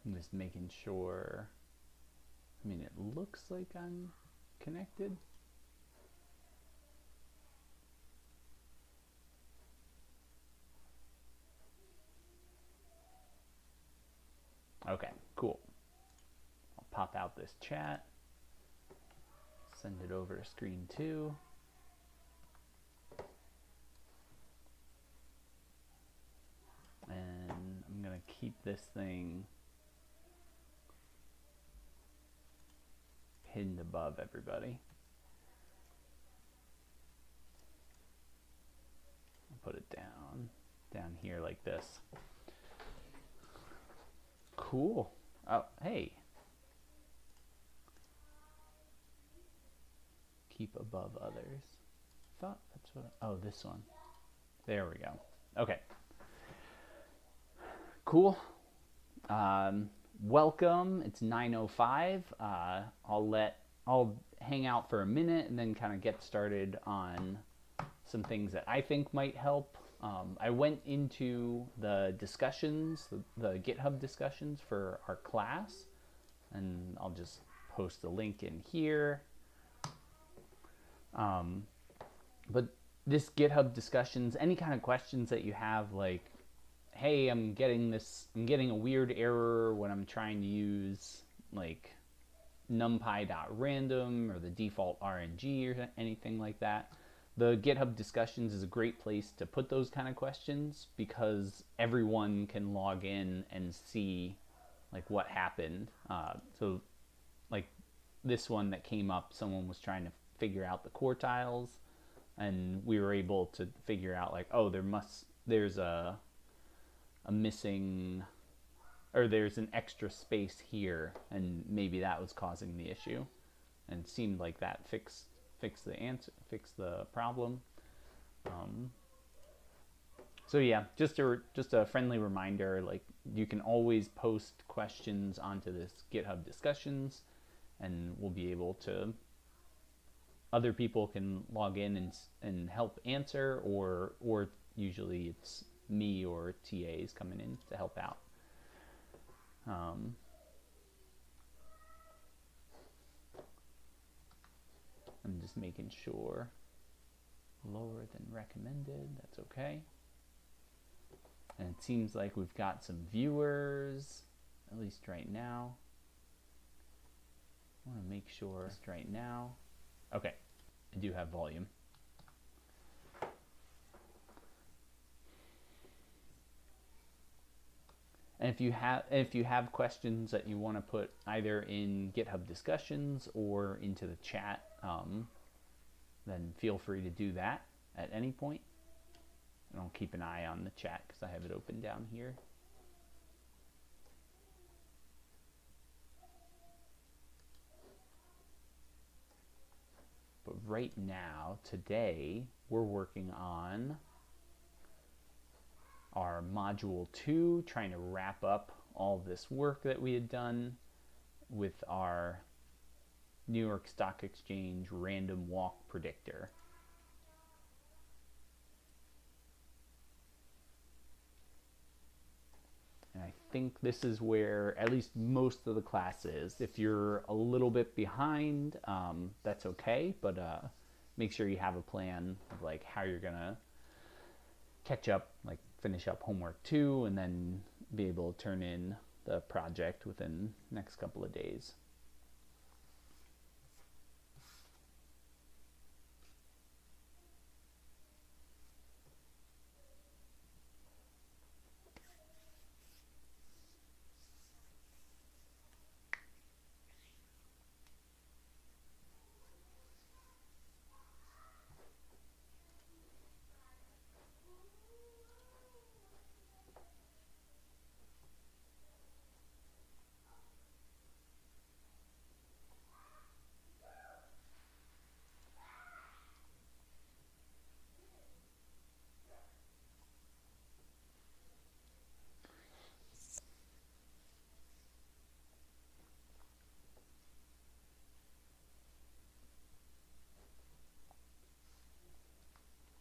I'm just making sure. I mean, it looks like I'm connected. Okay, cool. I'll pop out this chat, send it over to screen 2. And I'm going to keep this thing pinned above everybody. I'll put it down here like this. Cool. Oh, hey. Keep above others. Thought that's what. Oh, this one. There we go. Okay. Cool. Welcome. It's 9:05. I'll hang out for a minute and then kind of get started on some things that I think might help. I went into the discussions, the GitHub discussions for our class, and I'll just post the link in here. But this GitHub discussions, any kind of questions that you have, like, hey, I'm getting a weird error when I'm trying to use like numpy.random or the default RNG or anything like that. The GitHub discussions is a great place to put those kind of questions because everyone can log in and see like what happened. So like this one that came up, someone was trying to figure out the quartiles, and we were able to figure out like, oh, there's a missing, or there's an extra space here, and maybe that was causing the issue, and it seemed like that fixed the problem. So yeah, just a friendly reminder, like you can always post questions onto this GitHub discussions, and we'll be able to, other people can log in and help answer, or usually it's me or TAs coming in to help out. I'm just making sure. Lower than recommended, that's okay. And it seems like we've got some viewers, at least right now. I want to make sure right now. Okay, I do have volume. And if you have questions that you want to put either in GitHub discussions or into the chat, then feel free to do that at any point. And I'll keep an eye on the chat because I have it open down here. But right now, today, we're working on our module 2, trying to wrap up all this work that we had done with our New York Stock Exchange random walk predictor. And I think this is where at least most of the class is. If you're a little bit behind, that's okay, but make sure you have a plan of like how you're gonna catch up, like finish up homework 2, and then be able to turn in the project within the next couple of days.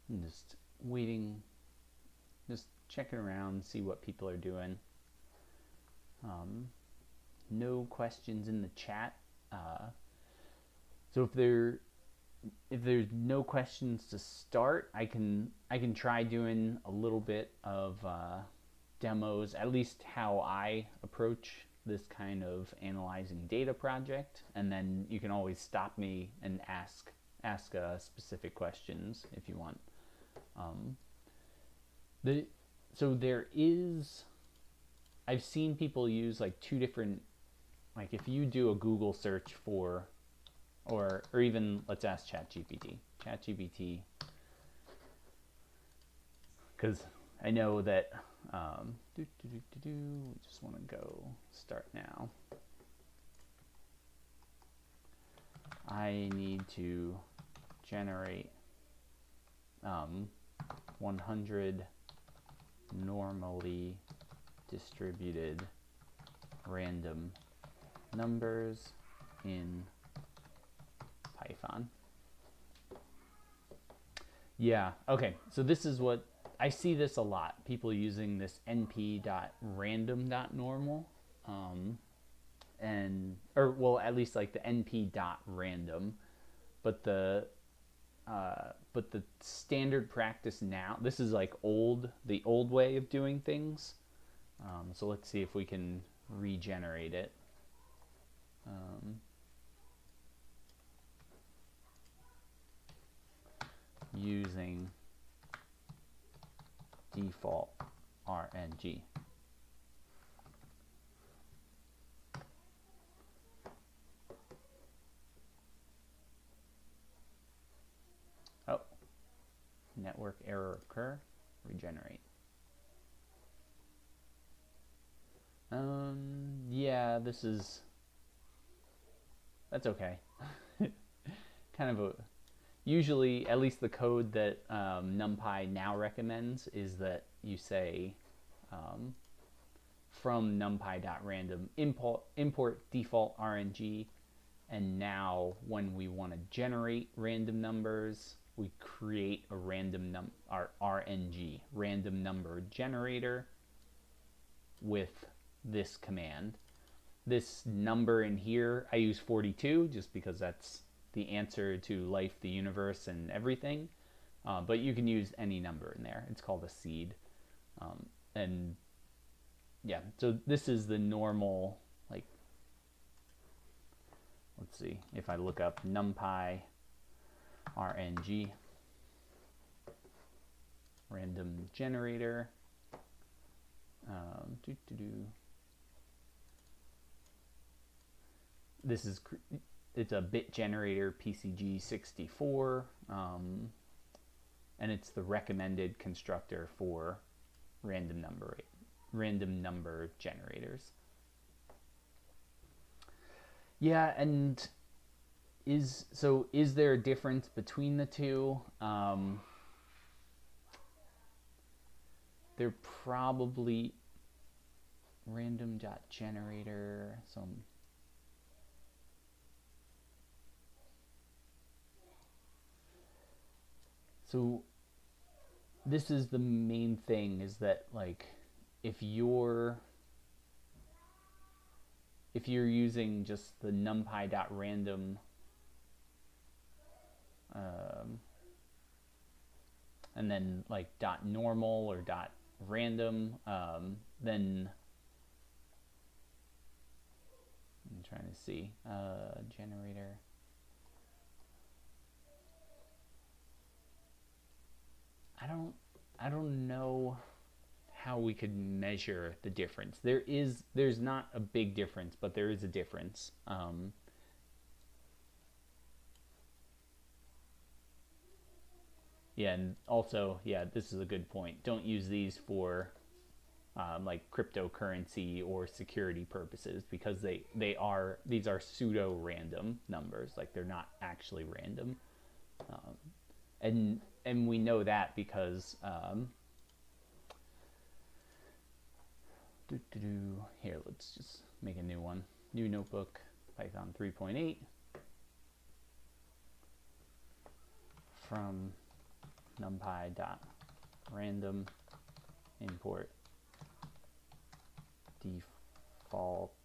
I'm just waiting, just checking around, see what people are doing. no questions in the chat. So if there's no questions to start, I can try doing a little bit of demos, at least how I approach this kind of analyzing data project, and then you can always stop me and ask specific questions if you want. So there is, I've seen people use like two different, like if you do a Google search for, or even let's ask ChatGPT, because I know that we just want to go start now. I need to generate 100 normally distributed random numbers in Python. Yeah, okay, so this is what I see this a lot. People using this np.random.normal, or well, at least like the np.random, but the standard practice now, this is like the old way of doing things. So let's see if we can regenerate it. Using default RNG. Oh, network error occur, regenerate. Yeah, that's okay. Kind of usually, at least the code that NumPy now recommends is that you say from numpy.random import default RNG, and now when we want to generate random numbers, we create a our RNG, random number generator, with this command. This number in here, I use 42 just because that's the answer to life, the universe, and everything. But you can use any number in there. It's called a seed. And yeah, so this is the normal, like, let's see, if I look up NumPy RNG, random generator, this is, it's a bit generator PCG64, and it's the recommended constructor for random number generators. Yeah, and is there a difference between the two? They're probably random.generator, so this is the main thing, is that like if you're using just the numpy.random and then like .normal or .random, then I'm trying to see generator. I don't know how we could measure the difference. There's not a big difference, but there is a difference. Yeah, and also, yeah, this is a good point. Don't use these for like cryptocurrency or security purposes, because these are pseudo-random numbers. Like, they're not actually random, and we know that because here, let's just make a new one. New notebook, Python 3.8, from numpy.random import default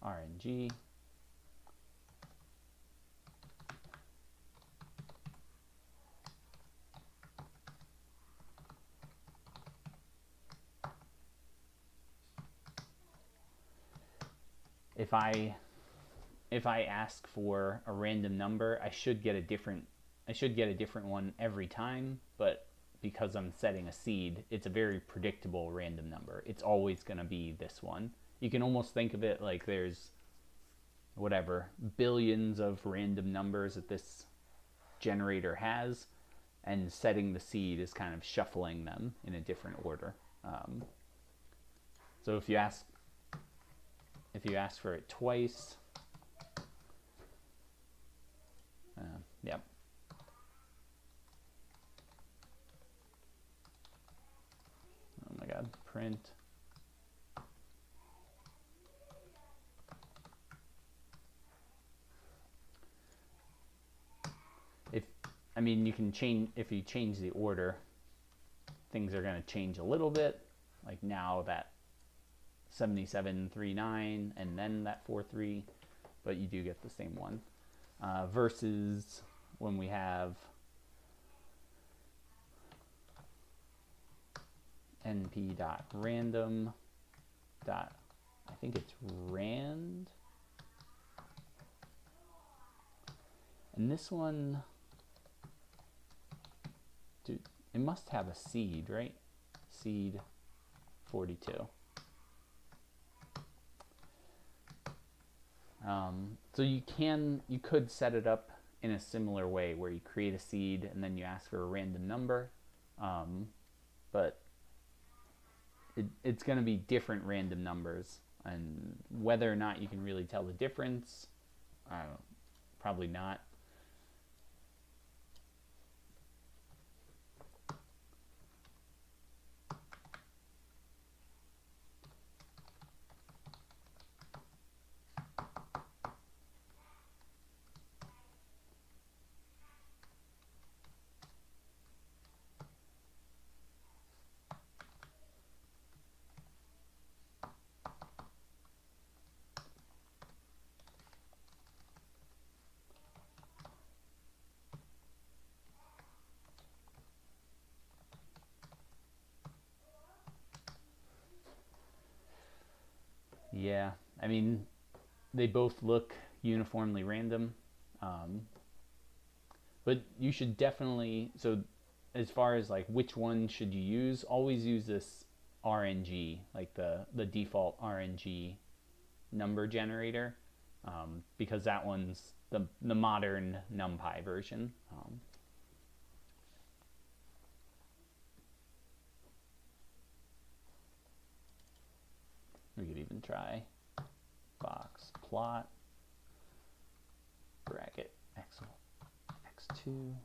RNG. If I ask for a random number, I should get a different one every time, but because I'm setting a seed, it's a very predictable random number. It's always going to be this one. You can almost think of it like there's whatever billions of random numbers that this generator has, and setting the seed is kind of shuffling them in a different order. So if you ask for it twice, yep. Oh my god, print. You can change, if you change the order, things are going to change a little bit. Like now that 7739 and then that 43, but you do get the same one. Versus when we have np.random. I think it's rand. And this one, dude, it must have a seed, right? Seed 42. So you could set it up in a similar way where you create a seed and then you ask for a random number, but it's going to be different random numbers, and whether or not you can really tell the difference, I don't know, probably not. Yeah, I mean, they both look uniformly random, but you should definitely, so as far as like which one should you use, always use this RNG, like the default RNG number generator, because that one's the modern NumPy version. We could even try box plot bracket x2,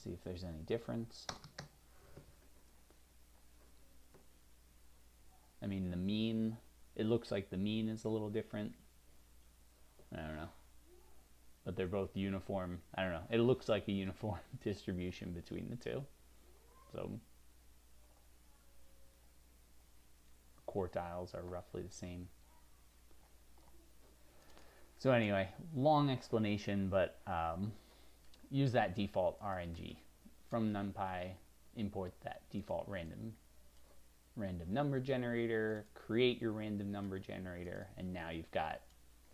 see if there's any difference. I mean, the mean, it looks like the mean is a little different. I don't know, but they're both uniform. I don't know, it looks like a uniform distribution between the two. So quartiles are roughly the same. So anyway, long explanation, but use that default RNG. From NumPy, import that default random number generator, create your random number generator, and now you've got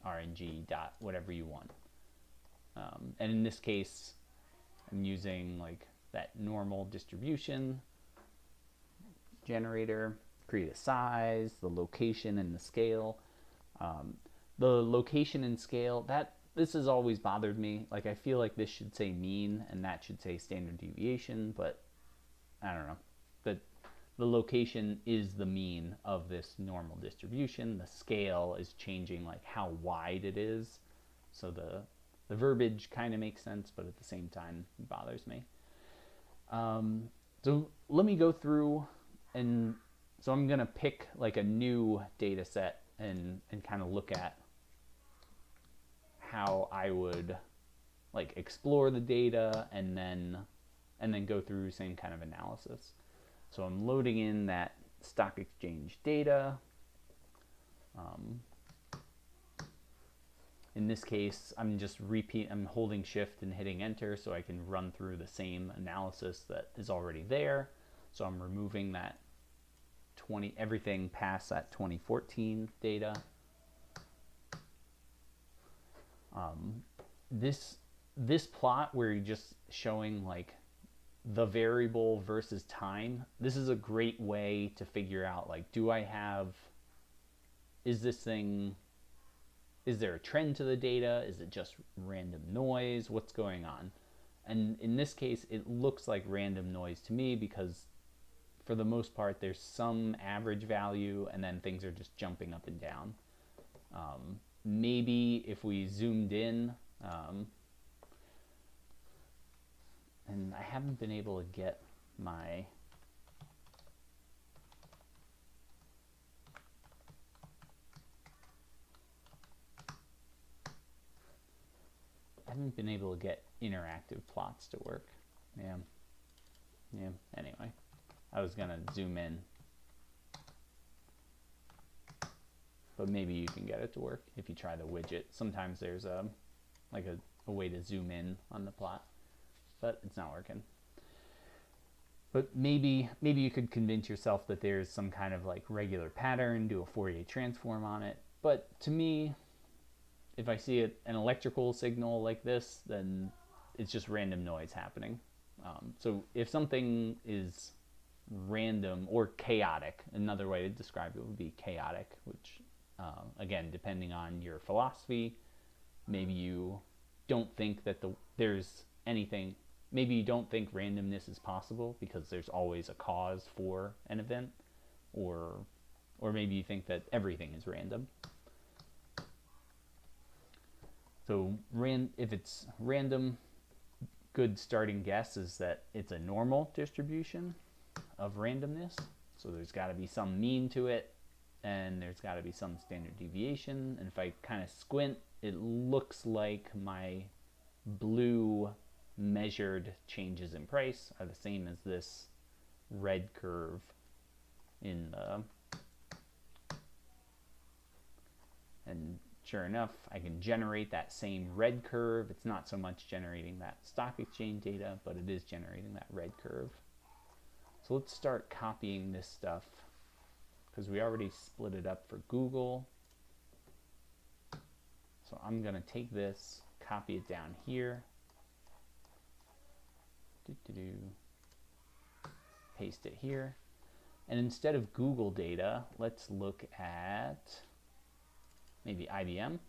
RNG dot whatever you want. And in this case, I'm using like that normal distribution generator, create a size, the location, and the scale. The location and scale, this has always bothered me. Like, I feel like this should say mean and that should say standard deviation, but I don't know. The location is the mean of this normal distribution. The scale is changing like how wide it is. So the verbiage kind of makes sense, but at the same time it bothers me. So let me go through, and so I'm going to pick like a new data set and kind of look at how I would like explore the data and then go through the same kind of analysis. So I'm loading in that stock exchange data. In this case, I'm holding shift and hitting enter so I can run through the same analysis that is already there. So I'm removing that everything past that 2014 data. This plot where you're just showing like the variable versus time, this is a great way to figure out, like, is there a trend to the data? Is it just random noise? What's going on? And in this case, it looks like random noise to me because for the most part, there's some average value and then things are just jumping up and down. Maybe if we zoomed in, and I haven't been able to get my interactive plots to work. Yeah. Anyway, I was gonna zoom in, but maybe you can get it to work if you try the widget. Sometimes there's a way to zoom in on the plot, but it's not working. But maybe you could convince yourself that there's some kind of like regular pattern, do a Fourier transform on it. But to me, if I see an electrical signal like this, then it's just random noise happening. So if something is random or chaotic, another way to describe it would be chaotic, which again, depending on your philosophy, maybe you don't think that there's anything. Maybe you don't think randomness is possible because there's always a cause for an event, or maybe you think that everything is random. So if it's random, good starting guess is that it's a normal distribution of randomness. So there's got to be some mean to it, and there's got to be some standard deviation. And if I kind of squint, it looks like my blue measured changes in price are the same as this red curve in the, and sure enough, I can generate that same red curve. It's not so much generating that stock exchange data, but it is generating that red curve. So let's start copying this stuff because we already split it up for Google. So I'm going to take this, copy it down here, paste it here, and instead of Google data, let's look at maybe IBM.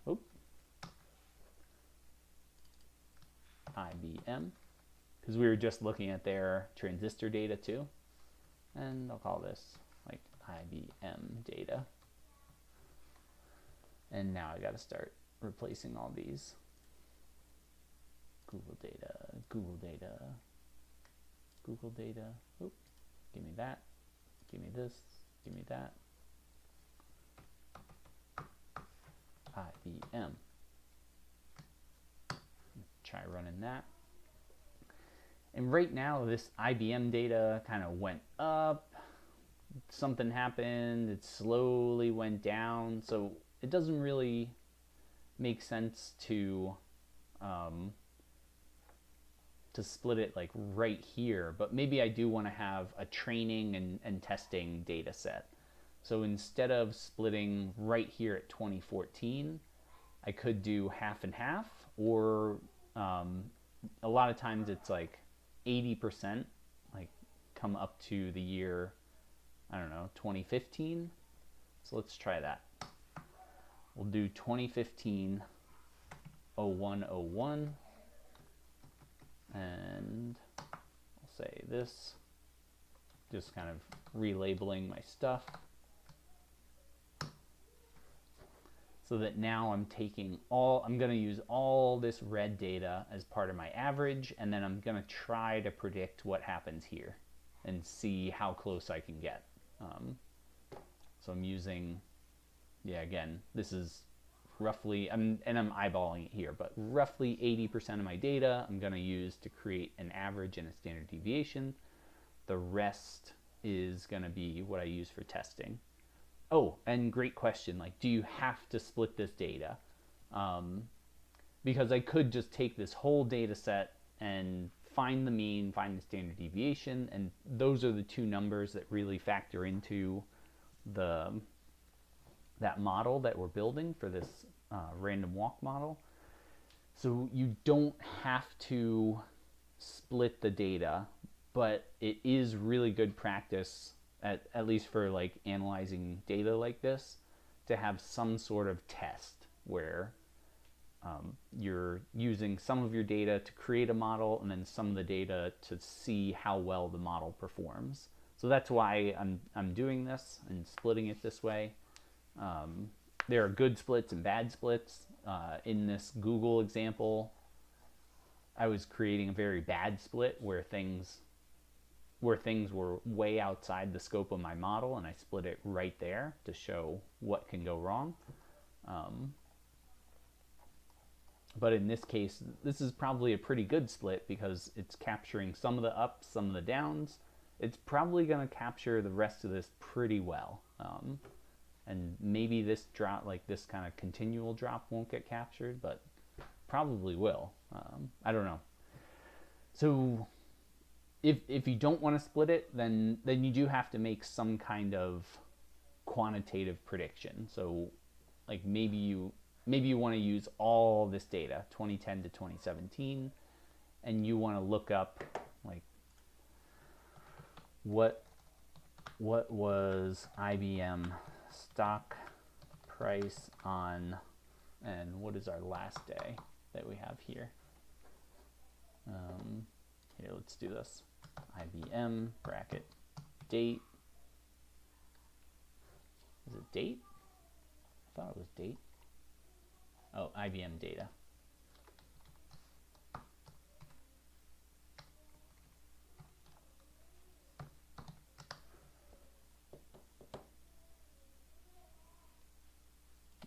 IBM, because we were just looking at their transistor data too, and I'll call this like IBM data. And now I got to start replacing all these. Google data, Google data, Google data. Oop, give me that, give me this, give me that. IBM. Try running that. And right now this IBM data kind of went up. Something happened, it slowly went down. So it doesn't really make sense to split it like right here, but maybe I do want to have a training and testing data set. So instead of splitting right here at 2014, I could do half and half, or a lot of times it's like 80%, like come up to the year, I don't know, 2015. So let's try that. We'll do 2015 0101, and I'll say this, just kind of relabeling my stuff. So that now I'm going to use all this red data as part of my average, and then I'm going to try to predict what happens here and see how close I can get. So I'm using, again, this is roughly, and I'm eyeballing it here, but roughly 80% of my data I'm going to use to create an average and a standard deviation. The rest is going to be what I use for testing. Oh, and great question, like, do you have to split this data? because I could just take this whole data set and find the mean, find the standard deviation, and those are the two numbers that really factor into that model that we're building for this random walk model. So you don't have to split the data, but it is really good practice, at least for like analyzing data like this, to have some sort of test where you're using some of your data to create a model and then some of the data to see how well the model performs. So that's why I'm doing this and splitting it this way. There are good splits and bad splits. In this Google example, I was creating a very bad split where things were way outside the scope of my model, and I split it right there to show what can go wrong. But in this case, this is probably a pretty good split because it's capturing some of the ups, some of the downs. It's probably going to capture the rest of this pretty well. And maybe this drop, like this kind of continual drop, won't get captured, but probably will. I don't know. So if you don't want to split it, then you do have to make some kind of quantitative prediction. So like maybe you want to use all this data, 2010 to 2017, and you want to look up like what was IBM stock price on, and what is our last day that we have here. Here, let's do this. IBM bracket date. Is it date? I thought it was date. Oh, IBM data.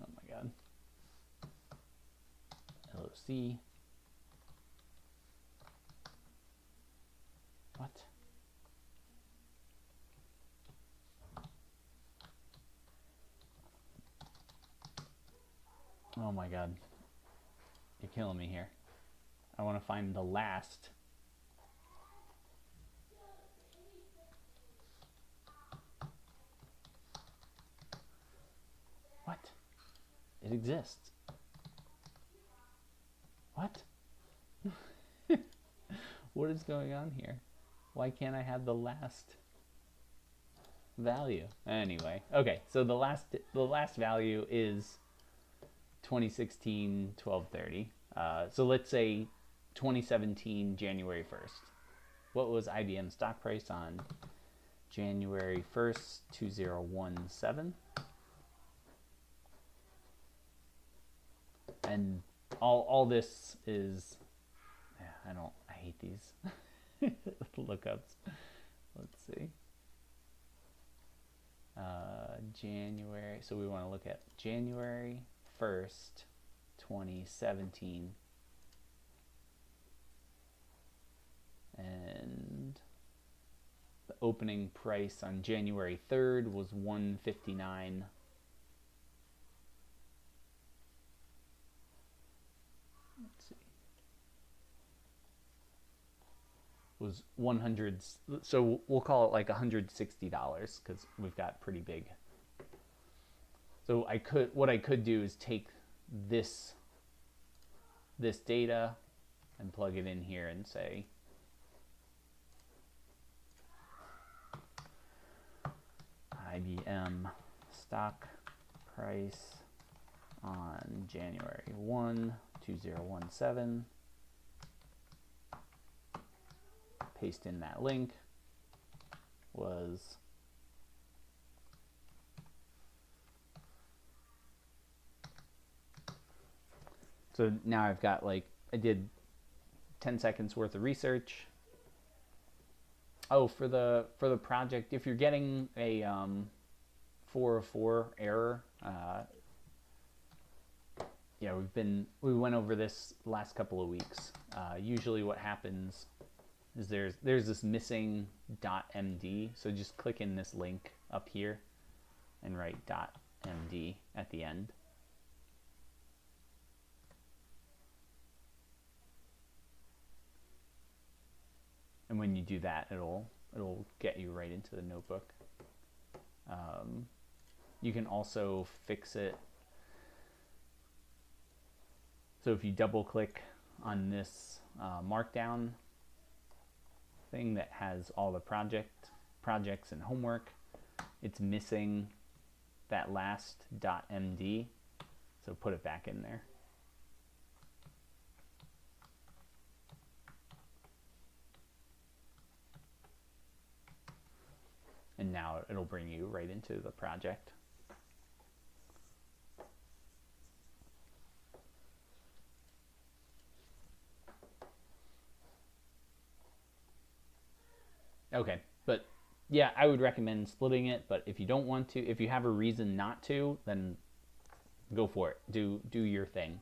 Oh my God. LOC. What? Oh my God. You're killing me here. I want to find the last. What? It exists. What? What is going on here? Why can't I have the last value? Anyway, okay, so the last value is 2016 12/30. So let's say 2017 January 1st. What was IBM stock price on January 1st 2017? And all this is, I hate these lookups. Let's see. January, so we want to look at January 1st 2017, and the opening price on January 3rd was $159. Let's see. Was 100, so we'll call it like $160 because we've got pretty big. So what I could do is take this data and plug it in here and say IBM stock price on January 1, 2017. Paste in that link was so now I've got, like, I did 10 seconds worth of research. Oh, for the project, if you're getting a 404 error, yeah, we went over this last couple of weeks. Usually what happens is there's this missing .md, so just click in this link up here and write .md at the end. And when you do that, it'll get you right into the notebook. You can also fix it. So if you double click on this markdown thing that has all the projects and homework, it's missing that last .md, so put it back in there. And now it'll bring you right into the project. Okay, but yeah, I would recommend splitting it, but if you don't want to, if you have a reason not to, then go for it. Do your thing.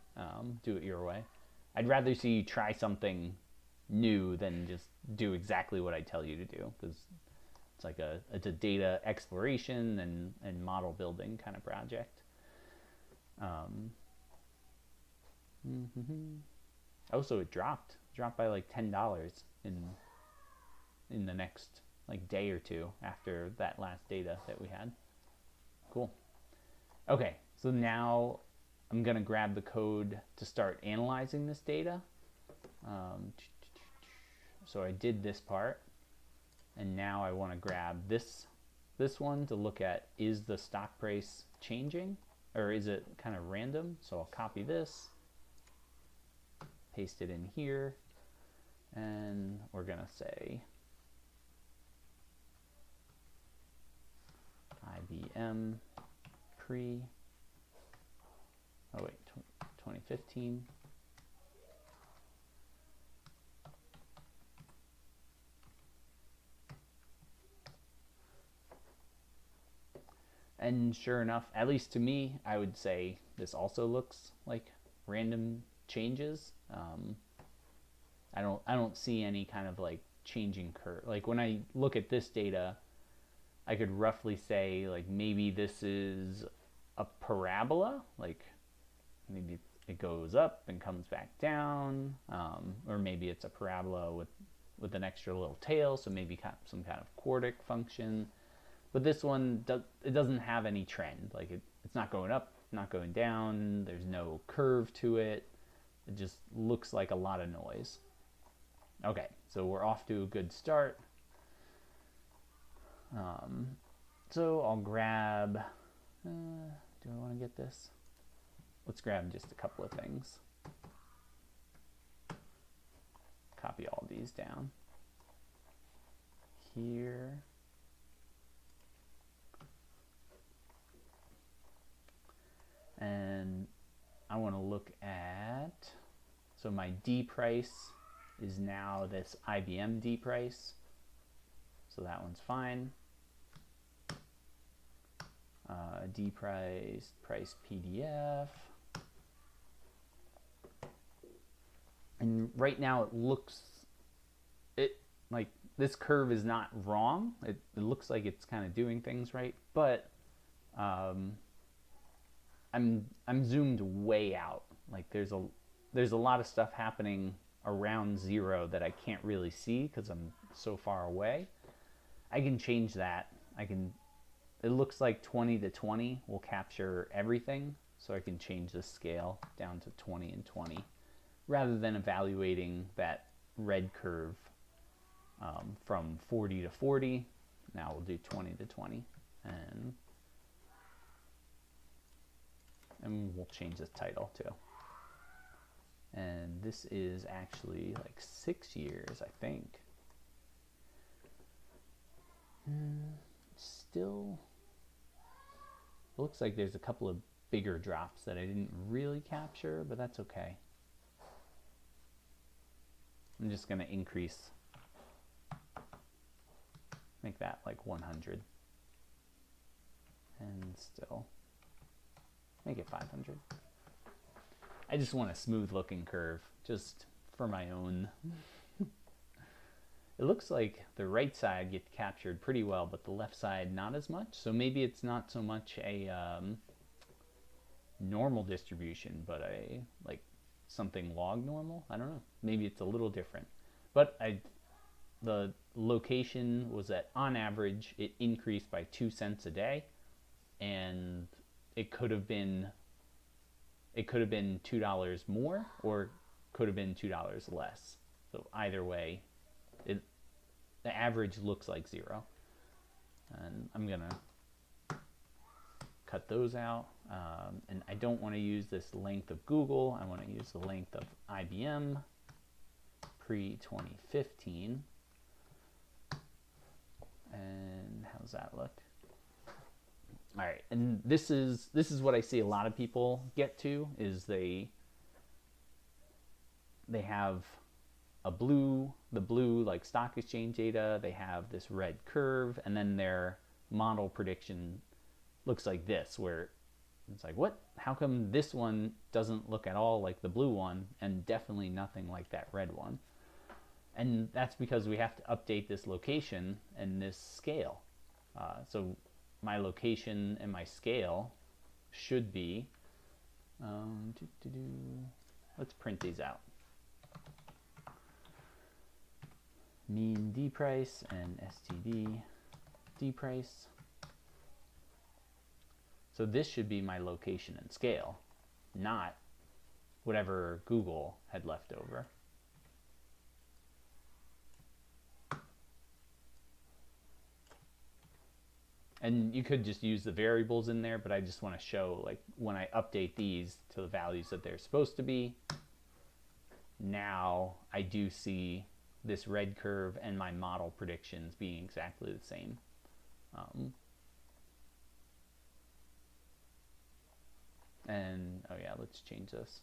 Do it your way. I'd rather see you try something new than just do exactly what I tell you to do, because it's a data exploration and model building kind of project. Oh, so it dropped by like $10 in the next like day or two after that last data that we had. Cool. Okay, so now I'm gonna grab the code to start analyzing this data. So I did this part, and now I want to grab this one to look at, is the stock price changing or is it kind of random? So I'll copy this, paste it in here, and we're gonna say IBM pre, 2015. And sure enough, at least to me, I would say this also looks like random changes. I don't see any kind of like changing curve. Like when I look at this data, I could roughly say like maybe this is a parabola, like maybe it goes up and comes back down, or maybe it's a parabola with an extra little tail, so maybe some kind of quartic function. But this one, it doesn't have any trend. Like it's not going up, not going down. There's no curve to it. It just looks like a lot of noise. Okay, so we're off to a good start. So I'll grab, do I want to get this? Let's grab just a couple of things. Copy all these down. Here. And I want to look at, so my D price is now this IBM D price. So that one's fine. D price, price PDF. And right now it looks, like this curve is not wrong. It looks like it's kind of doing things right, but I'm zoomed way out. Like there's a lot of stuff happening around zero that I can't really see because I'm so far away. I can change that. It looks like 20 to 20 will capture everything, so I can change the scale down to 20 and 20 rather than evaluating that red curve from 40 to 40. Now we'll do 20 to 20, and we'll change the title too. And this is actually like 6 years, I think. Still, it looks like there's a couple of bigger drops that I didn't really capture, but that's okay. I'm just going to increase, make that like 100, and still make it 500. I just want a smooth looking curve, just for my own. It looks like the right side gets captured pretty well, but the left side not as much. So maybe it's not so much a normal distribution, but a like something log normal. I don't know. Maybe it's a little different. But the location was that on average it increased by 2 cents a day, and it could have been $2 more, or could have been $2 less. So either way, the average looks like 0. And I'm gonna cut those out. And I don't want to use this length of Google. I want to use the length of IBM pre-2015. And how's that look? All right, and this is what I see a lot of people get to, is they have the blue like stock exchange data, they have this red curve, and then their model prediction looks like this, where it's like, what? How come this one doesn't look at all like the blue one, and definitely nothing like that red one? And that's because we have to update this location and this scale. So my location and my scale should be, let's print these out. Mean D price and STD D price. So this should be my location and scale, not whatever Google had left over. And you could just use the variables in there, but I just want to show, like, when I update these to the values that they're supposed to be, now I do see this red curve and my model predictions being exactly the same. And oh yeah, let's change this.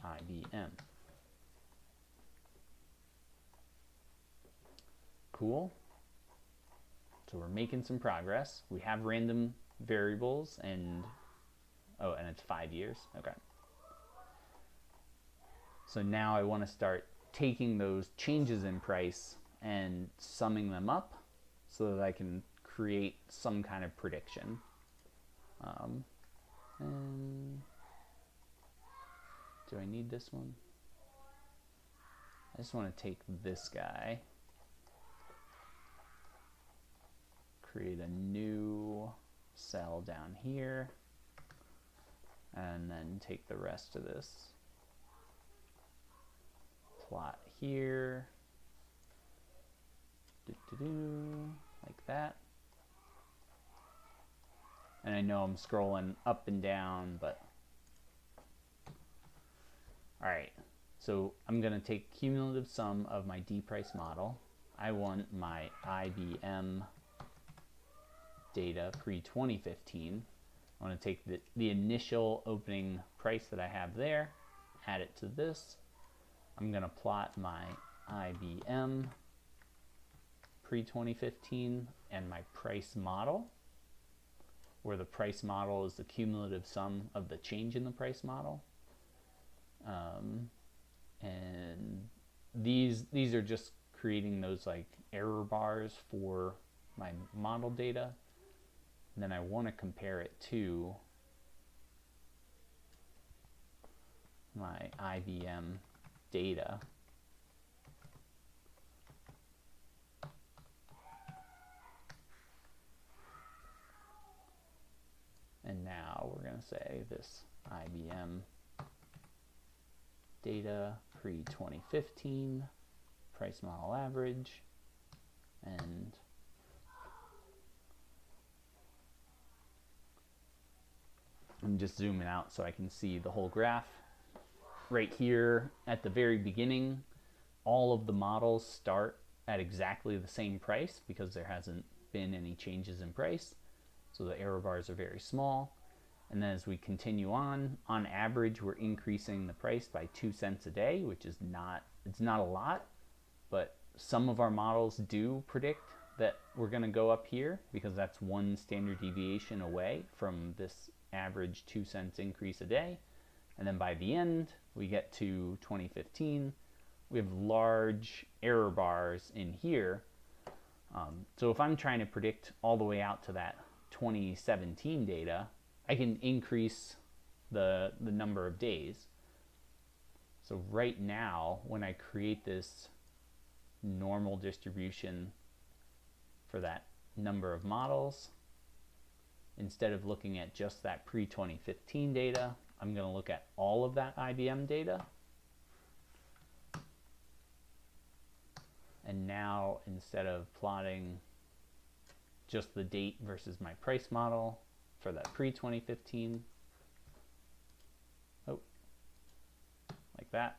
IBM. Cool. So we're making some progress. We have random variables, and oh, and it's 5 years. Okay. So now I want to start taking those changes in price and summing them up so that I can create some kind of prediction. And do I need this one? I just want to take this guy, create a new cell down here, and then take the rest of this, plot here, like that. And I know I'm scrolling up and down, but all right. So I'm going to take cumulative sum of my D price model. I want my IBM data pre-2015. I want to take the initial opening price that I have there, add it to this. I'm going to plot my IBM pre-2015 and my price model, where the price model is the cumulative sum of the change in the price model. And these are just creating those like error bars for my model data. And then I want to compare it to my IBM data. And now we're going to say this IBM data pre-2015, price model average, and I'm just zooming out so I can see the whole graph. Right here at the very beginning, all of the models start at exactly the same price because there hasn't been any changes in price. So the error bars are very small. And then as we continue on average, we're increasing the price by 2 cents a day, which is it's not a lot, but some of our models do predict that we're going to go up here because that's one standard deviation away from this average 2 cents increase a day. And then by the end, we get to 2015, we have large error bars in here. So if I'm trying to predict all the way out to that 2017 data, I can increase the number of days. So right now, when I create this normal distribution for that number of models. Instead of looking at just that pre-2015 data, I'm going to look at all of that IBM data. And now, instead of plotting just the date versus my price model for that pre-2015, oh, like that.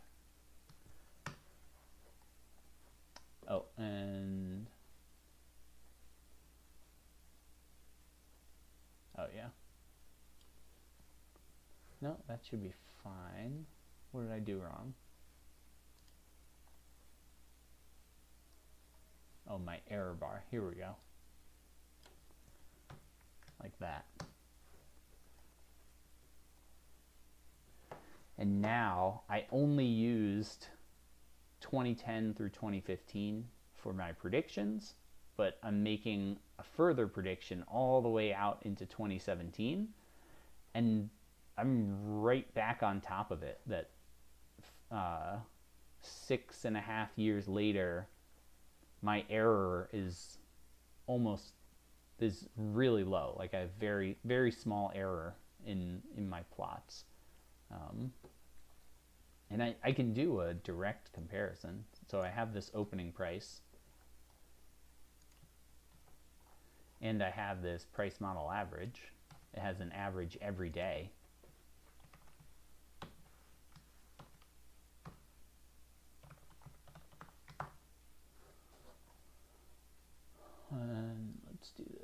Oh, and oh yeah. No, that should be fine. What did I do wrong? Oh, my error bar. Here we go. Like that. And now I only used 2010 through 2015 for my predictions, but I'm making a further prediction all the way out into 2017, and I'm right back on top of it. That 6.5 years later, my error is really low. Like, I have very, very small error in my plots. And I can do a direct comparison. So I have this opening price, and I have this price model average. It has an average every day. And let's do this.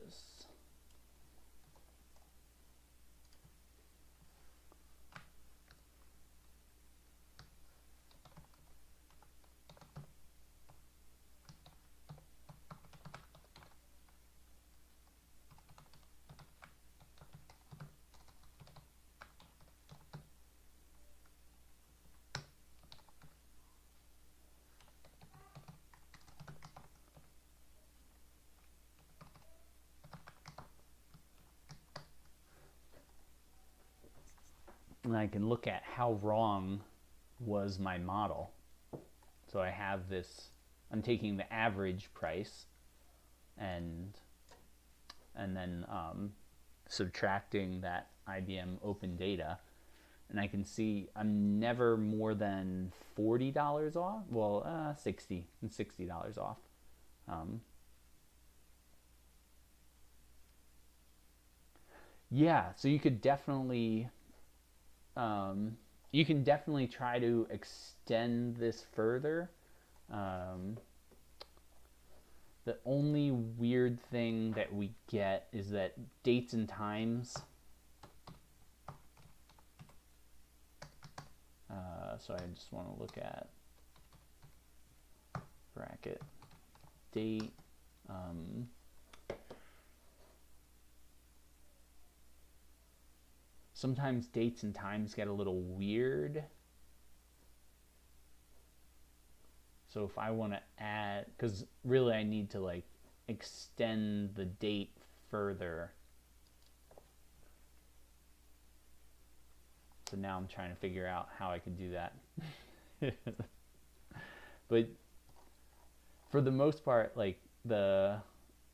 And I can look at how wrong was my model. So I have this, I'm taking the average price and then subtracting that IBM open data, and I can see I'm never more than $40 off. Well, $60 off. Yeah, so you could definitely you can definitely try to extend this further. The only weird thing that we get is that dates and times. So I just want to look at bracket date. Sometimes dates and times get a little weird. So if I want to add, because really I need to like extend the date further. So now I'm trying to figure out how I can do that. But for the most part, like the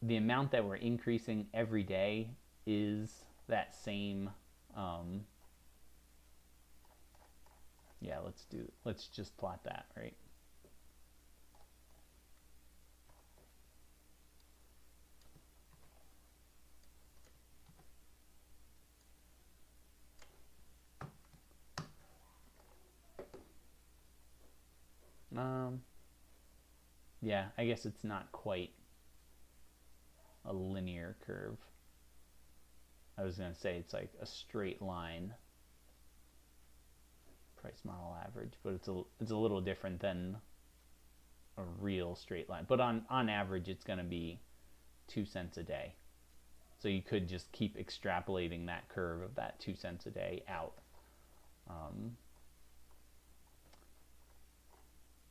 amount that we're increasing every day is that same. Yeah, let's just plot that, right? Yeah, I guess it's not quite a linear curve. I was going to say it's like a straight line price model average, but it's a little different than a real straight line. But on average, it's going to be 2 cents a day. So you could just keep extrapolating that curve of that 2 cents a day out.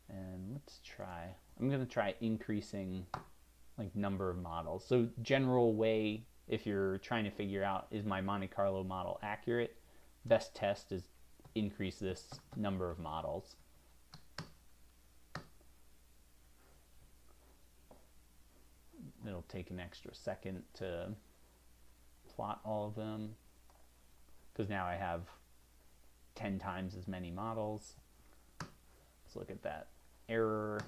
And let's try, I'm going to try increasing like number of models. So general way, if you're trying to figure out, is my Monte Carlo model accurate? Best test is increase this number of models. it'll take an extra second to plot all of them, because now I have 10 times as many models. Let's look at that error.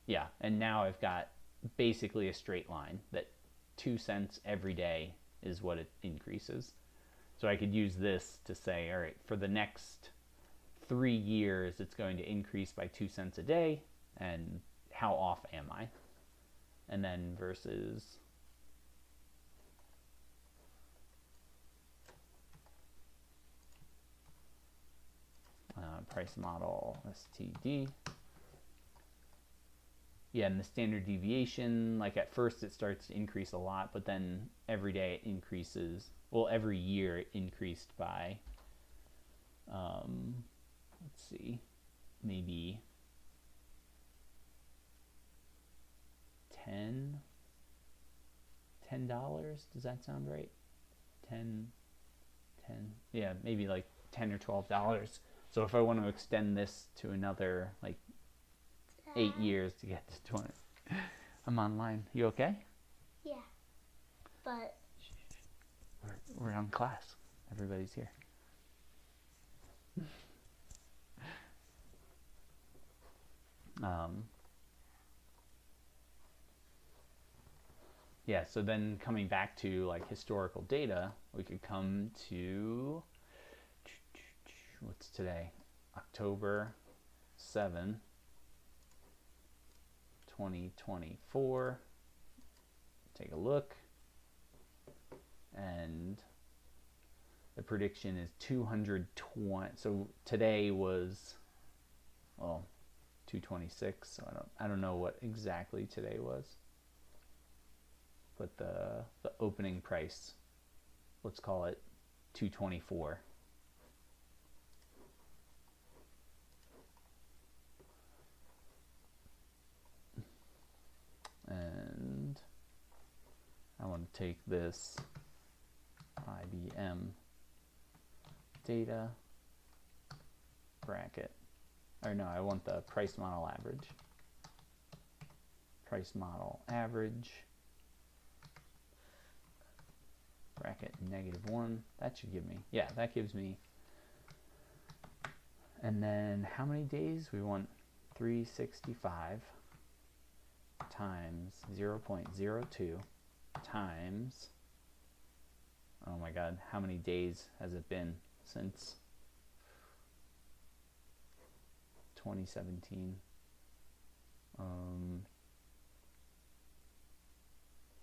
Yeah, and now I've got basically a straight line that 2 cents every day is what it increases. So I could use this to say, all right, for the next 3 years, it's going to increase by 2 cents a day, and how off am I? And then versus price model STD. Yeah, and the standard deviation, like at first it starts to increase a lot, but then every day it increases. Well, every year it increased by, let's see, maybe $10. Does that sound right? 10, yeah, maybe like $10 or $12. So if I want to extend this to another like 8 years to get to 20, I'm online. You okay? Yeah, but we're on class. Everybody's here. Yeah, so then coming back to like historical data, we could come to, what's today? October 7, 2024. Take a look. And the prediction is 220. So today was, well, 226. So I don't know what exactly today was. But the opening price, let's call it 224. And I want to take this IBM data bracket, or no, I want the price model average. Price model average bracket -1. That should give me, yeah, that gives me. And then how many days? We want 365 times 0.02 times, oh my god, how many days has it been since 2017?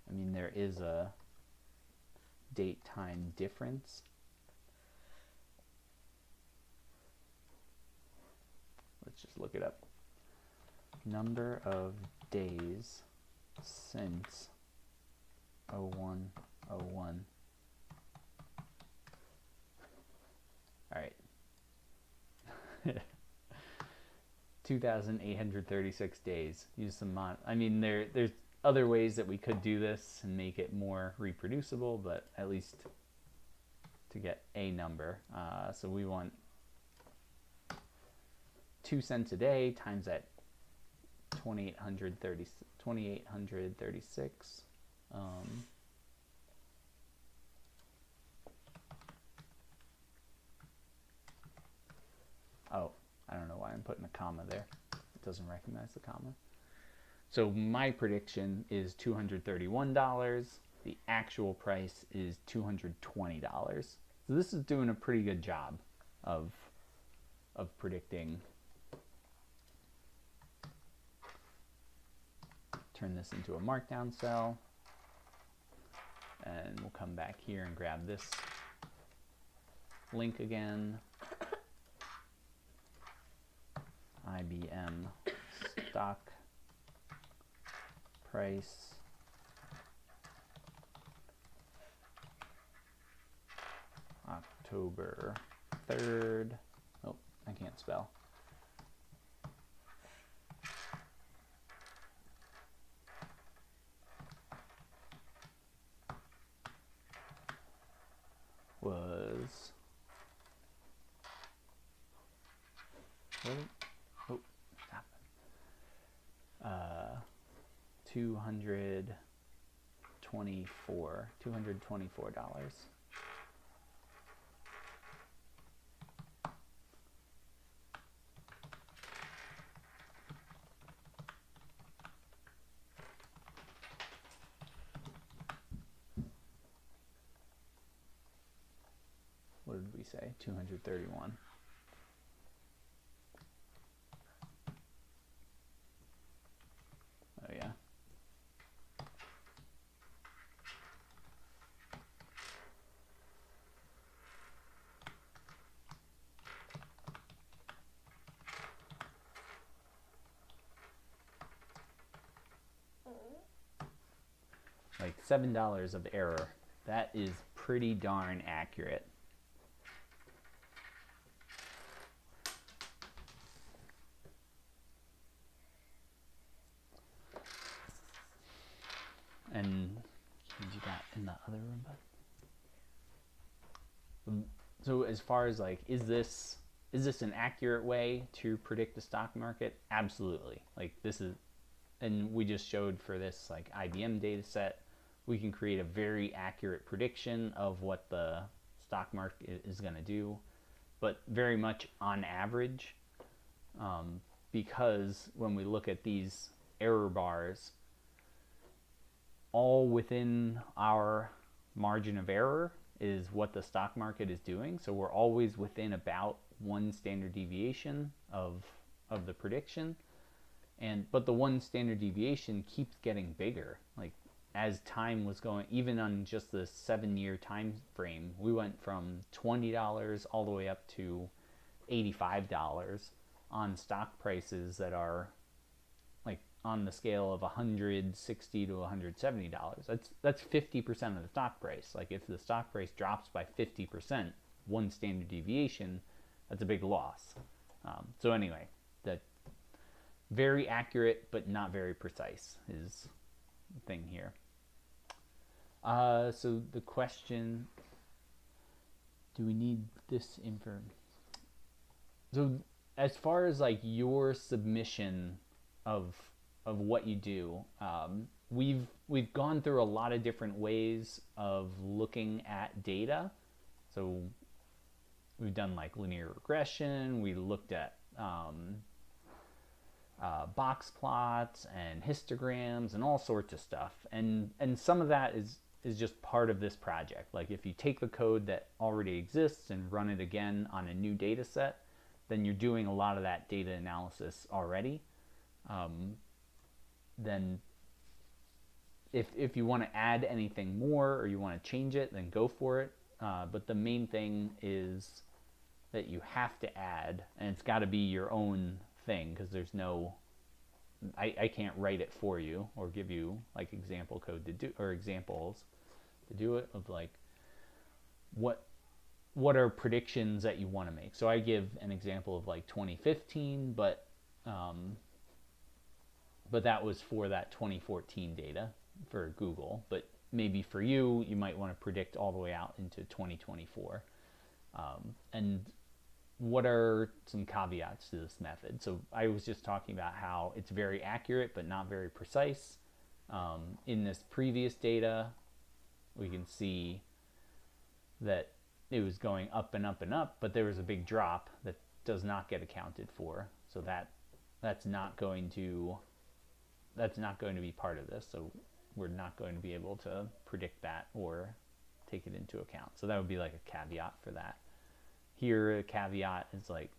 I mean, there is a date time difference. Let's just look it up. Number of days since 0101. All right. 2,836 days. Use some I mean, there's other ways that we could do this and make it more reproducible, but at least to get a number. So we want 2 cents a day times that 2,836. Oh, I don't know why I'm putting a comma there. It doesn't recognize the comma. So my prediction is $231. The actual price is $220. So this is doing a pretty good job of predicting. Turn this into a markdown cell, and we'll come back here and grab this link again. IBM stock price October 3rd. Oh, I can't spell. Was what? Oh, stop. $224. What did we say? 231. Oh yeah. Like $7 of error. That is pretty darn accurate. And what you got in the other room, bud? So as far as like, is this an accurate way to predict the stock market? Absolutely. Like this is, and we just showed for this like IBM data set, we can create a very accurate prediction of what the stock market is going to do, but very much on average, because when we look at these error bars, all within our margin of error is what the stock market is doing. So we're always within about one standard deviation of the prediction. But the one standard deviation keeps getting bigger. Like as time was going, even on just the 7-year time frame, we went from $20 all the way up to $85 on stock prices that are like on the scale of $160 to $170. That's 50% of the stock price. Like if the stock price drops by 50%, one standard deviation, that's a big loss. So anyway, that very accurate but not very precise is the thing here. So the question, do we need this info? So as far as like your submission of what you do, we've gone through a lot of different ways of looking at data. So we've done like linear regression, we looked at box plots and histograms and all sorts of stuff, and some of that is just part of this project. Like if you take the code that already exists and run it again on a new data set, then you're doing a lot of that data analysis already. Then if you want to add anything more or you want to change it, then go for it. But the main thing is that you have to add, and it's got to be your own thing, because there's no, I can't write it for you or give you like example code to do, or examples to do it, of like what are predictions that you want to make. So I give an example of like 2015, but that was for that 2014 data for Google. But maybe for you, you might want to predict all the way out into 2024. And what are some caveats to this method? So I was just talking about how it's very accurate but not very precise. In this previous data, we can see that it was going up and up and up, but there was a big drop that does not get accounted for. So that's not going to be part of this. So we're not going to be able to predict that or take it into account. So that would be like a caveat for that. Here, a caveat is like,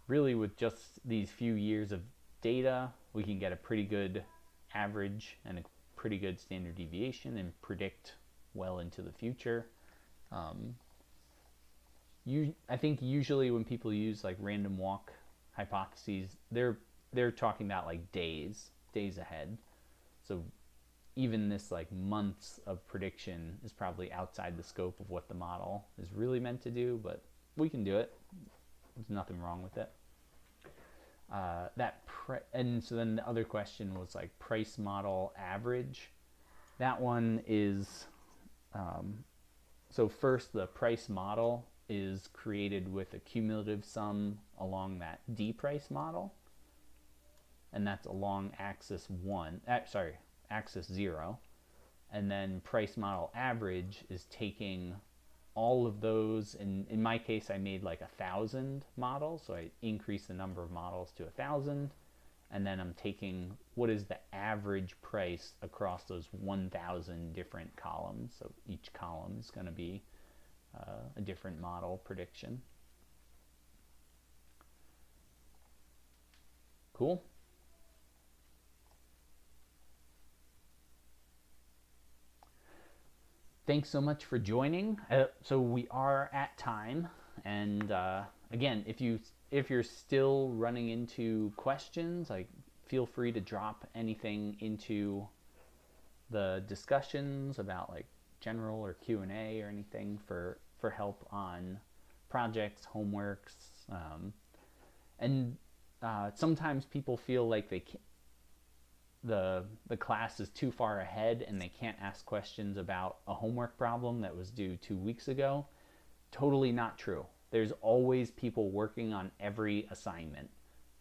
really with just these few years of data, we can get a pretty good average and a pretty good standard deviation and predict well into the future. I think usually when people use like random walk hypotheses, they're talking about like days ahead. So even this like months of prediction is probably outside the scope of what the model is really meant to do, but we can do it. There's nothing wrong with it. And so then the other question was like price model average. That one is, so first the price model is created with a cumulative sum along that D price model. and that's along axis 1, axis 0. And then price model average is taking all of those, and in my case I made like 1,000 models, so I increased the number of models to 1,000, and then I'm taking what is the average price across those 1,000 different columns. So each column is going to be a different model prediction. Cool. Thanks so much for joining. So we are at time, and again, if you're still running into questions, like, feel free to drop anything into the discussions about like general or Q&A or anything for help on projects, homeworks, and sometimes people feel like the class is too far ahead and they can't ask questions about a homework problem that was due 2 weeks ago. Totally not true. There's always people working on every assignment,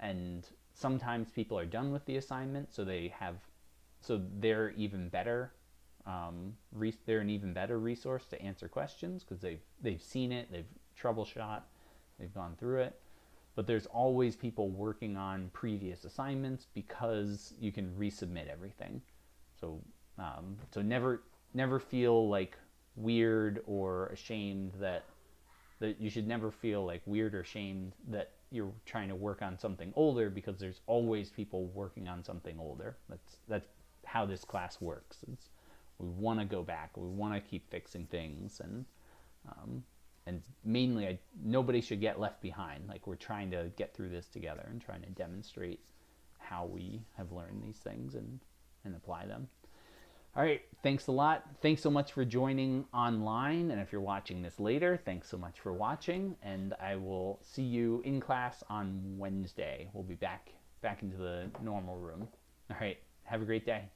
and sometimes people are done with the assignment, so they're even better. They're an even better resource to answer questions because they've seen it, they've troubleshot, they've gone through it. But there's always people working on previous assignments because you can resubmit everything. So never feel like weird or ashamed that you should never feel like weird or ashamed that you're trying to work on something older, because there's always people working on something older. That's how this class works. We want to go back. We want to keep fixing things, and mainly nobody should get left behind. Like, we're trying to get through this together and trying to demonstrate how we have learned these things and apply them. All right, thanks a lot. Thanks so much for joining online, and if you're watching this later, thanks so much for watching, and I will see you in class on Wednesday. We'll be back into the normal room. All right, have a great day.